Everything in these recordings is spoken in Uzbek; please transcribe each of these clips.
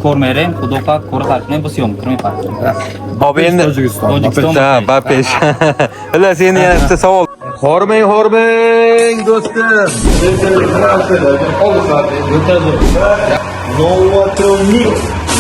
ko'rmayren, xudo xohlab ko'rib bu syomkani yapaman. Hop endi Tojikiston. Ha, bapesh. Hala seni yana bitta savol. Hormang do'stim. Novatronik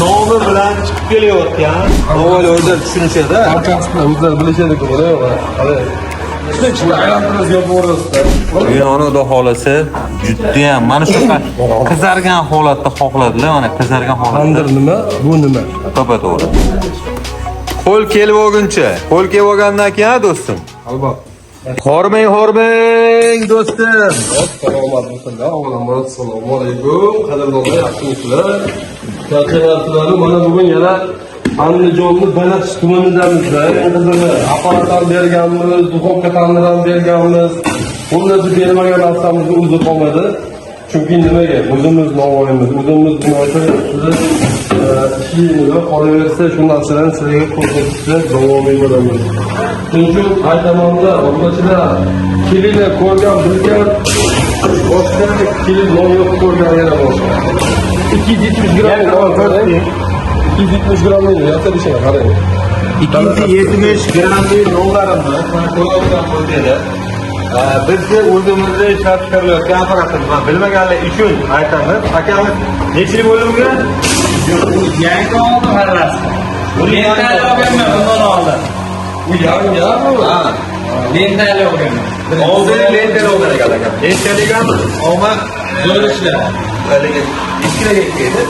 nomi bilan chiqib kelayotgan Avval o'zlar tushunishadi. Barchasi bilan o'zlari bilishadi-ku, mana. Binoni xudo xolasa juda ham mana shunaqa qizargan holatda xohladilar, mana qizargan holatda. Tandir nima, bu nima? To'g'ri. Qo'l kelib olguncha, qo'l kelib olgandan keyin do'stim. Albatta. Hormang do'stim. Salomat bo'lsinlar. Avvalambor assalomu alaykum. Qadrdonlar, yaxshimisizlar? Charchaganlar, mana bugun yana Andijonni Banat tumanidamiz. Qizini apparatlar berganmiz, duxovka tandirdan berganmiz. Ularni bermagan narsamizni o'zi qolmadi. Chunki nimaga? O'zimiz Navoiymiz, o'zimiz sizni ishingizga qolaversa, shu narsalarni sizlarga ko'rsatishda davomiy bo'lamiz. Shuning uchun aytamanlar, o'rtachilar, kelini ko'rgan, bilgan, boshqa kelin non yo'q ko'rgan yana boshqa. 270 gramm, 270 gramm yasa bir şey qarang. 270 grammli nonlarimiz ko'rayotgan bo'lsangiz bizni o'zimizda ishlab chiqarilayotgan apparatimiz. Bilmaganlar uchun aytamiz. Akamiz necha yil bo'ldi bunga? Yangi oldim harrasi. Lentali olganman bundan oldin. Bu yangi Ha. Lentali olganman. Oldin lentali olgan ekan akam. Lentali ham omma Zo'rishlar. haligi 2 kiloga ketdi.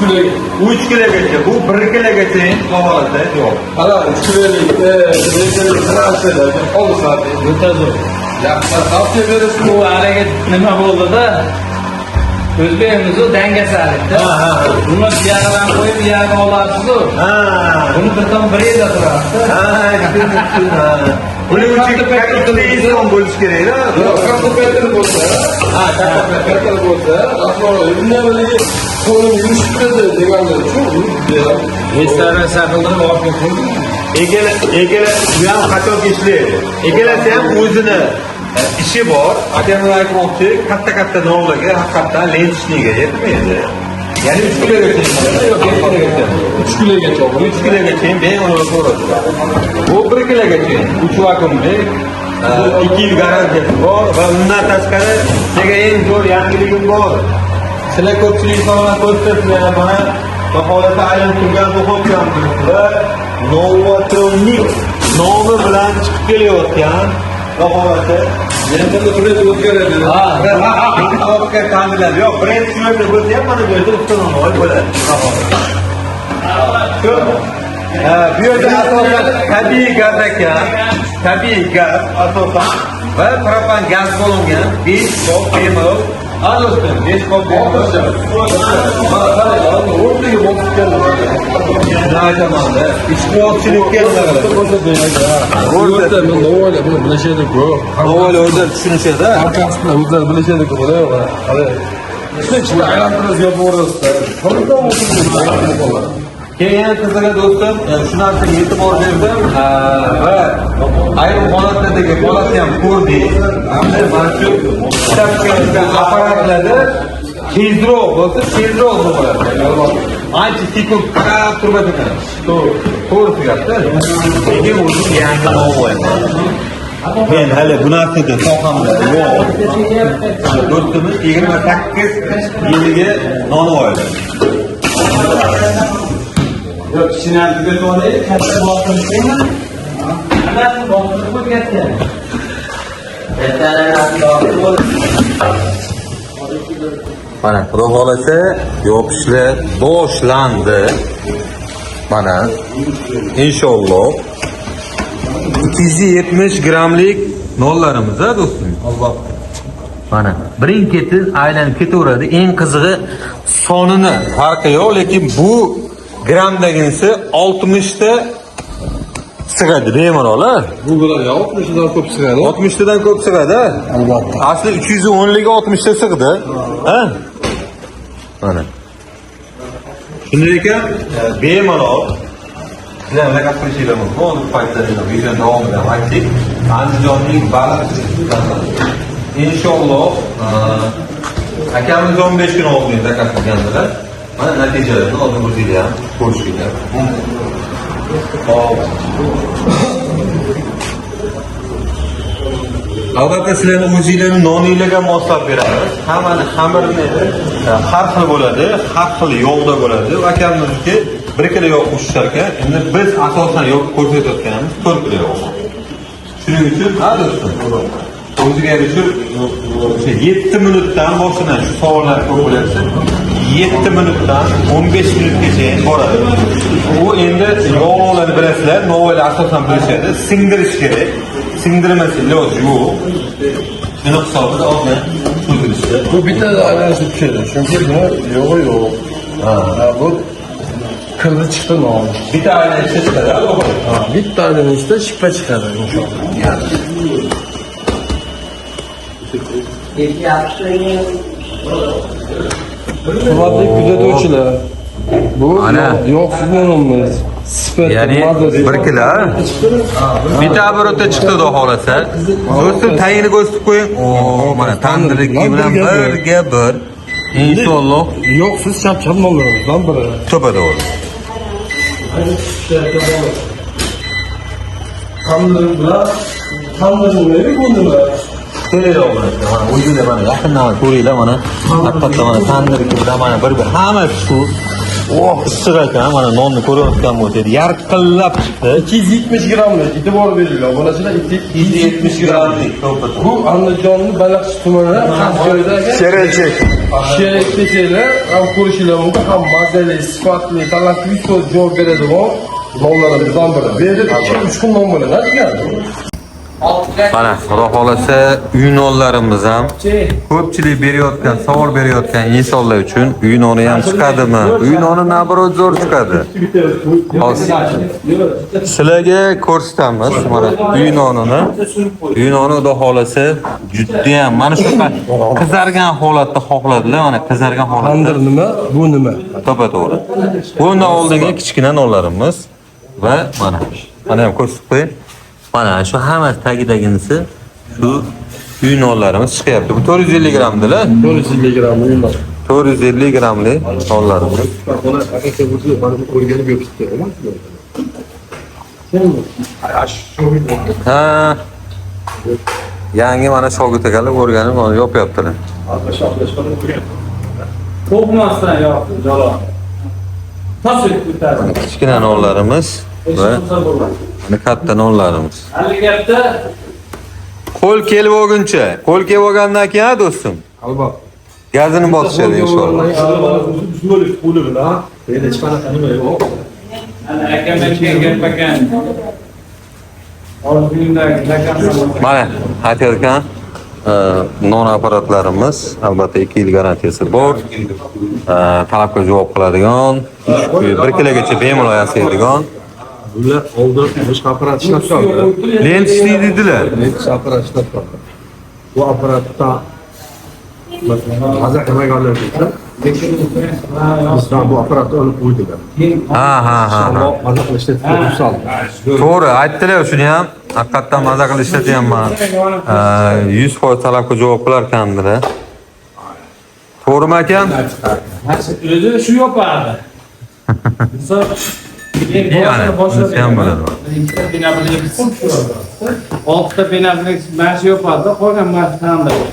3 kilogacha, bu 1 kilogacha holatda yo'q. Ana 3 kilolik, transferlar olsa o'ta zo'r. Yaxshi, tavsiya berasiz. Bu harakat nima bo'ldi-da? O'zbekimiz dangasalikda. Buni buyog'idan qo'yib, buyog'iga olasiz-ku. Buni birdan bir yerda turadi. Buning uchun katta inson bo'lish kerak-da. Katta paytlar bo'lsa, katta paytlar bo'lsa, avvalo nimaligi qo'lim yurishibdi deganlar uchun Restoran saqildirib olib keldim. Egala bu ham qator ishlaydi. Egalasi ham o'zini ishi bor. Akamlar aytmoqchi, katta nonlarga haqiqatan lentishniga yetmaydi. Ya'ni 3 kilogacha yo'q, 3 kilogacha. 3 kilogacha bemalol ko'radi. Bu 1 kilogacha 3 vakuumlik 2 yil garantiyasi bor va undan tashqari nega eng zo'r yangiligim bor. Sizlar ko'pchilik insonlar ko'rsatmaydi, mana vaholatda aylanib turgan duxovkam va Novatronik nomi bilan chiqib kelayotgan vaholatda Endi brend o'zgaradi. Duxovka ta'minlab. Yo'q, brend shunday bo'lsa ham mana bu yerda ustun bo'ladi. Bu yerda asosan tabiiy gaz ekan, tabiiy gaz asosan va propan gaz bo'lingan 5 kop bemalol. Do'stim, 5 kop bemalol. Mana qarang, o'rniga bosib keldi. Aytamanda, ishqibozchilikka nima qiladi? O'rta men Navoiyda buni bilishadi-ku. Avval o'zlar tushunishadi. Barchasi bilan o'zlari bilishadi-ku, mana. Shuni aylantirib yo'q Keyin sizlarga do'stim, shu narsaga e'tibor berdim va ayrim holatlardagi bolasi ham ko'rdik. Mana shu ishlab chiqarilgan apparatlarda tezroq bo'lsa, tezroq bo'ladi. Ancha sekund qarab turmas ekan. To'g'ri gapda. Lekin o'zi yangi Navoiy. Men hali bu narsada sohamda yo'q. Do'stimiz 28 yiliga Navoiyda. Yo'q, kichkina tugatib katta boshqarsangmi? Hammasi boshqarib qo'ygan. Mana xudo xolasa yopishlar boshlandi. Mana inshaalloh 270 grammlik nonlarimiz do'stim. Albatta. Mana birin-ketin aylanib ketaveradi. Eng qizig'i sonini farqi yo'q, lekin bu grammdaginisi 60 ta sig'adi bemalol. Bu bilan 60 dan ko'p sig'adi. 60 tadan ko'p sig'adi. Albatta. Asli 310 liga 60 ta sig'di. Ha? Mana. Shunday ekan, bemalol sizlarga gapirishinglar mumkin. Bu paytda video davomida aytdik. Andijonning baliq inshaalloh akamiz 15 kun oldin zakaz qilgandilar. Mana natijalarni oldin o'zinglar ham ko'rishinglar. Hop. Albatta sizlarni o'zinglarni noninglarga moslab beramiz. Hammani xamirini har xil bo'ladi, har xil yog'da bo'ladi. Akamizniki 1 kilo yog' qo'shishar ekan. Endi biz asosan yog' ko'rsatayotganimiz 4 kilo yog'. Shuning uchun ha do'stlar. O'ziga yarasha 7 minutdan boshlanadi. Shu savollar ko'p bo'lyapti. 7 minutdan 15 minutgacha boradi. U endi yog'larni bilasizlar, novvoylar asosan bilishadi. Singdirish kerak. Singdirmasa iloji yo'q. Shuni hisobida oldin to'ldirishdi. Bu bitta aylanishib tushadi. Chunki buni yo'g'i yo'q. Bu kirdi chiqdi non. Bitta aylanishda chiqadi, albatta. Bitta aylanishda shippa chiqadi inshaalloh. Hurmatli kuzatuvchilar, bu yo'qsiz nonimiz. Ya'ni 1 kilo. Bitta oborotda chiqdi xudo xolasa. Do'stim tayini ko'rsatib qo'ying. Mana tandirniki bilan birga bir. Inshaalloh yo'qsiz chap-chap nonlarimizdan biri. to'pada bo'ladi. Tandirim bilan tandirim bu nima? O'zinglar mana yaqindan ko'ringlar mana. Haqiqatdan mana tandirniki bilan mana bir hammasi shu. Issiq ekan, mana nonni ko'rayotgan bo'lsangiz, yarqillab chiqdi. 270 grammlik e'tibor beringlar. Bunachilar 270 grammlik. Bu Andijonning Baliqchi tumani Qashqadaryoda Sherelchek. Sherik desanglar, ham ko'rishinglar mumkin, ham mazali, sifatli, talantli so'z javob beradigan nonlarimizdan biri. Bu yerda 2-3 kun non bo'ladi, ekan. Mana xudo xolasa uy nonlarimiz ham ko'pchilik berayotgan, savol berayotgan insonlar uchun uy noni ham chiqadimi? Uy noni nabrot zo'r chiqadi. Hozir sizlarga ko'rsatamiz mana uy nonini. Uy noni xudo xolasa juda ham mana shunaqa qizargan holatda xohladilar, mana qizargan holatda. Tandir nima, bu nima? To'g'ri. Bundan oldingi kichkina nonlarimiz va mana ham ko'rsatib qo'ying. Mana shu hammasi tagidaginisi shu uy nonlarimiz chiqyapti. Bu 450 grammdilar. 450 gramm uy non. 450 grammli nonlarimiz. Buni aka o'zi mana bu o'rganib yopishdi, emasmi? Ha. Yangi mana shogird akalar o'rganib mana yopyaptilar. To'g'masdan yoqdi, jalo. Tasvir ko'tardi. Kichkina nonlarimiz va mana katta nonlarimiz. Albatta Qo'l kelib olguncha, qo'l kelib olgandan keyin do'stim. Albatta. Gazini bosishadi inshaalloh. ana akamakka gap ekan. Mana aytayotgan non apparatlarimiz albatta 2 yil garantiyasi bor. Talabga javob qiladigan, 1 kilogacha bemalol yasaydigan. Bular oldin boshqa apparat ishlab chiqardi. Lent ishlaydilar. Lent apparat ishlab chiqardi. Bu apparatda mazza qilmaganlar bo'lsa, bizdan bu apparatni olib qo'ydilar. Ha. Mazza qilishda ruxsat. To'g'ri, aytdilar shuni ham. Haqiqatdan mazza qilib ishlatyapman. 100% talabga javob qilar ekandilar. To'g'rimi akam? O'zi shu yopardi. Oltita penaltik mana shu yopardi, qolgan mana shu.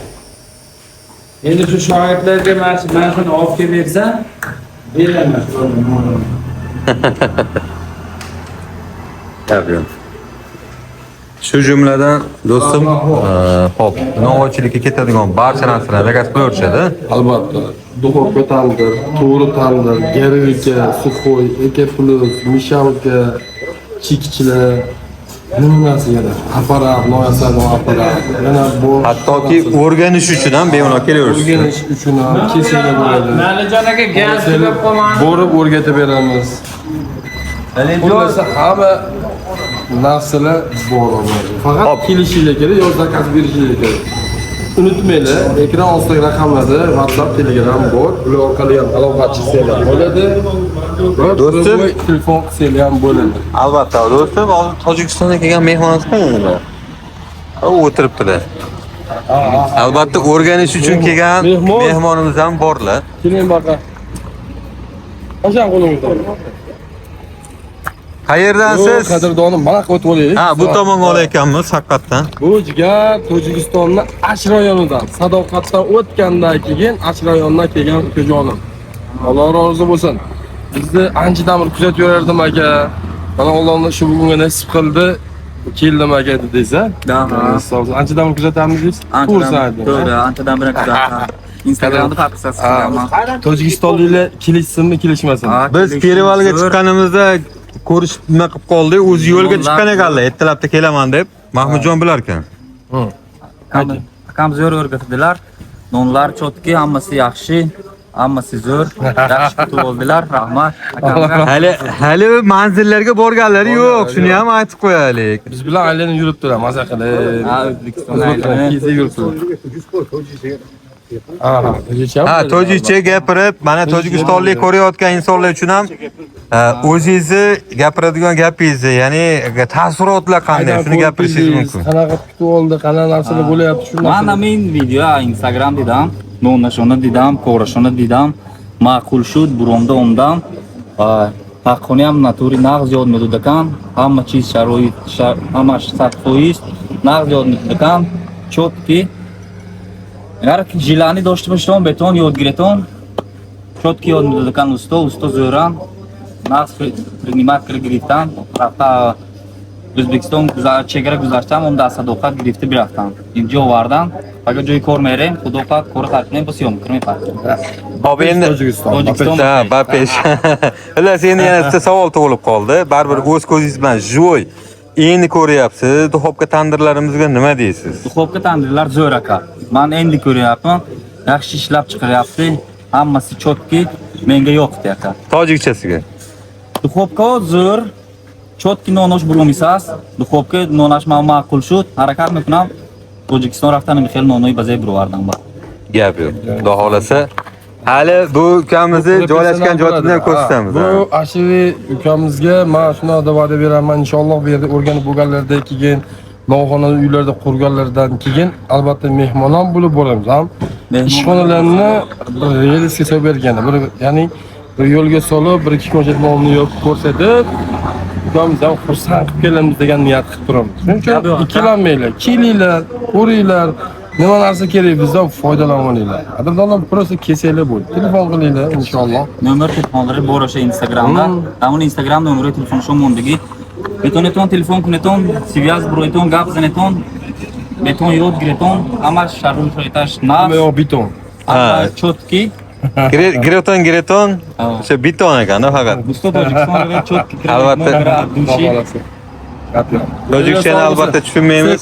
Endi shu shogirdlarga mana shuni olib kelib bersam, beraman. Tabiiy. Shu jumladan do'stim, hop, novvoychilikka ketadigan barcha narsalar zakaz qilaverishadi. Albatta. Duxovka tandir, to'g'ri tandir, garilka, suxoy, aka plus, mishalka, chikchilar, nimasi yana apparat, noyasadon apparat. Yana bu Hattoki o'rganish uchun ham bemalol kelaverasiz. o'rganish uchun ham kesaga bo'ladi. Malijon aka gaz tugab qolmadi. Borib o'rgatib beramiz. Bo'lmasa hamma narsalar bor. Faqat kelishinglar kerak, yo zakaz berishinglar kerak. Unutmanglar, ekran ostidagi raqamlarda WhatsApp, Telegram bor. Ular orqali ham aloqa qilsanglar bo'ladi. Do'stim, telefon qilsanglar ham bo'ladi. albatta do'stim, hozir Tojikistondan kelgan mehmonimiz qanday? U o'tiribdilar. Albatta o'rganish uchun kelgan mehmonimiz ham borlar. Keling baqa. Qachon qo'lingizda? Qayerdansiz? Qadrdonim, mana o'tib olaylik. Ha, bu tomonga olayotganmiz haqiqatdan. Bu jigar Tojikistonning Ash rayonidan, Sadoqatdan o'tgandan keyin Ash rayonidan kelgan ukajonim. Alloh rozi bo'lsin. Bizni anchadan beri kuzatib yurardim aka. Mana Allohning shu bugunga nasib qildi. Keldim aka dedingiz-a? Anchadan beri kuzatamisiz? To'g'ri, anchadan beri kuzatam. Instagramda tarqatasiz ama. Tojikistonliklar kelishsinmi, kelishmasinmi? Biz festivalga chiqqanimizda ko'rishib nima qilib qoldik. O'zi yo'lga chiqqan ekanlar, ertalabda kelaman deb. Mahmudjon bilar ekan. Akam zo'r o'rgatdilar. Nonlar chotki, hammasi yaxshi. Hammasi zo'r. Yaxshi kutib oldilar. Rahmat. Hali manzillarga borganlari yo'q. Shuni ham aytib qo'yaylik. Biz bilan aylanib yuribdilar, maza qilib. Ha, O'zbekistonda aylanib yuribdilar. Ha, tojikcha gapirib, mana Tojikistonlik ko'rayotgan insonlar uchun ham o'zingizni gapiradigan gapingizni, ya'ni taassurotlar qanday, shuni gapirishingiz mumkin. Qanaqa kutib oldi, qanaqa narsalar bo'lyapti shuni. Mana men video Instagram dedim. Nonashona dedim, ko'rashona dedim. Ma'qul shud, buromda omdam. Haqqoni ham naturi nag'z yod medud ekan. Hamma chiz sharoit, hamma 100%. Nag'z yod medud ekan. Chotki Agar jilani داشته باشم بتون یاد گرفتم شد که یاد میداد کن usto zo'ran naqs принимать گرفتم رفتا O'zbekiston chegara guzashtam unda sadoqat girifti biraftam اینجا آوردم اگه جای کار میریم خدا پاک کار ترک با سیام میکنم Hop endi Tojikiston bapesh. Xullas endi yana bitta savol tug'ilib qoldi. Baribir o'z ko'zingiz bilan joy endi ko'ryapsiz. Duxovka tandirlarimizga nima deysiz? Duxovka tandirlar zo'r aka. Men endi ko'ryapman. Yaxshi ishlab chiqaryapti. Hammasi chotki, menga yoqdi aka. Tojikchasiga. Duxovka zo'r. Chotki nonosh bo'lmisas. Duxovka nonosh ma'qul shud. Harakat میکنم. Tojikiston raftanim xel nonoy bazay birovardan bor. Gap yo'q. Xudo xolasa hali bu ukamizni joylashgan joyini ham ko'rsatamiz. Bu Ashivi ukamizga men shuni va'da beraman, inshaalloh bu yerda o'rganib bo'lganlardan keyin, noxonali uylarda qurganlardan keyin albatta mehmon ham bo'lib boramiz. Ham ishxonalarni realisga solib bergan, ya'ni bir yo'lga solib, bir ikki ko'rsatmani yopib ko'rsatib, ukamiz ham xursand qilib kelamiz degan niyat qilib turamiz. Shuning uchun ikkilanmanglar, kelinglar, ko'ringlar. Nima narsa kerak bizdan foydalaninglar. Qadrdonlar просто kesanglar bo'ldi. Telefon qilinglar inshaalloh. Nomer telefonlari bor o'sha Instagramda. Tamam Instagram nomeri telefon shu mondagi. Betoneton telefon kuneton, связь бройтон, gap zaneton. Beton yod greton, ama sharul to'ytash na. Yo beton. Chotki. Greton. O'sha beton ekan faqat. Usto Tojikistonda chotki. Albatta. Tojikchani albatta tushunmaymiz.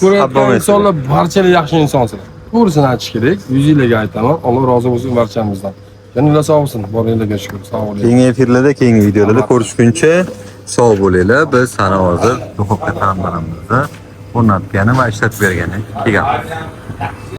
Insonlar barchalik yaxshi insonsizlar. To'g'risini aytish kerak. Yuzingizga aytaman. Alloh rozi bo'lsin barchamizdan. Jannalar sog' bo'lsin. Boringlarga shukr. Sog' bo'ling. Keyingi efirlarda, keyingi videolarda ko'rishguncha sog' bo'linglar. Biz sana hozir duxovka tandirimizni o'rnatgani va ishlatib bergani kelganmiz.